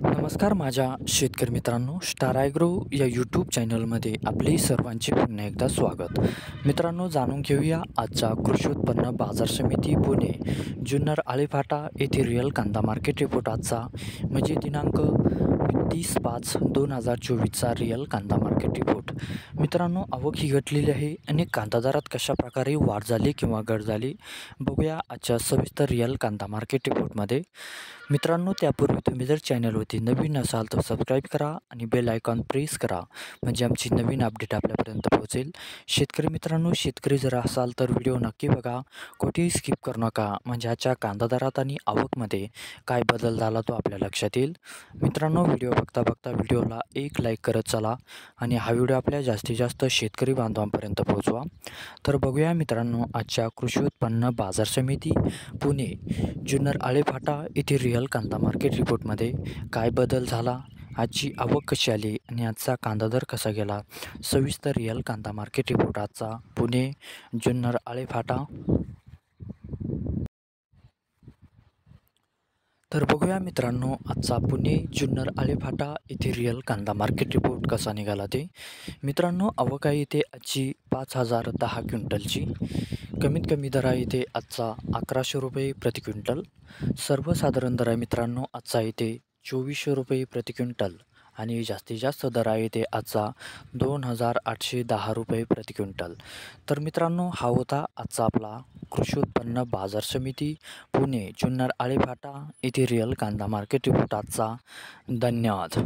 नमस्कार माझ्या शेतकरी मित्रांनो, स्टार ॲग्रो या यूट्यूब चॅनलमध्ये आपले सर्वांचे पुन्हा एकदा स्वागत. मित्रांनो, जाणून घेऊया आजचा कृषी उत्पन्न बाजार समिती पुणे जुन्नर आळेफाटा येथे रिअल कांदा मार्केट रिपोर्ट आजचा म्हणजे दिनांक 30/5/2024चा रिअल कांदा मार्केट रिपोर्ट. मित्रांनो, आवक ही घटलेली आहे आणि कांदा दरात कशा प्रकारे वाढ झाली किंवा घट झाली बघूया आजच्या सविस्तर रिअल कांदा मार्केट रिपोर्टमध्ये. मित्रांनो, त्यापूर्वी तुम्ही जर चॅनलवरती नवीन असाल तर सबस्क्राईब करा आणि बेल आयकॉन प्रेस करा म्हणजे आमची नवीन अपडेट आपल्यापर्यंत पोहोचेल. शेतकरी मित्रांनो, शेतकरी जर असाल तर व्हिडिओ नक्की बघा, कुठेही स्किप करू नका म्हणजे आजच्या कांदा दरात आणि आवकमध्ये काय बदल झाला तो आपल्या लक्षात येईल. मित्रांनो, व्हिडिओ बघता बघता व्हिडिओला एक लाईक करत चला आणि हा व्हिडिओ आपल्या जास्तीत जास्त शेतकरी बांधवांपर्यंत पोहोचवा. तर बघूया मित्रांनो, आजच्या कृषी उत्पन्न बाजार समिती पुणे जुन्नर आळेफाटा येथे रिअल कांदा मार्केट रिपोर्टमध्ये काय बदल झाला, आजची आवक कशी आली आणि आजचा कांदा दर कसा गेला, सविस्तर रिअल कांदा मार्केट रिपोर्ट आजचा पुणे जुन्नर आळेफाटा. तर बघूया मित्रांनो, आजचा पुणे जुन्नर आळेफाटा येथे रिअल कांदा मार्केट रिपोर्ट कसा निघाला ते. मित्रांनो, आवक आहे इथे आजची 5,010 क्विंटलची. कमीत कमी दर आहे इथे आजचा 1100 रुपये प्रति क्विंटल. सर्वसाधारण दर आहे मित्रांनो आजचा इथे 2400 रुपये प्रति क्विंटल आणि जास्तीत जास्त दर आहे ते आजचा 2,810 रुपये प्रति क्विंटल. तर मित्रांनो, हा होता आजचा आपला कृषी उत्पन्न बाजार समिती पुणे जुन्नर आळेफाटा येथे रिअल कांदा मार्केट रिपोर्ट आजचा. धन्यवाद.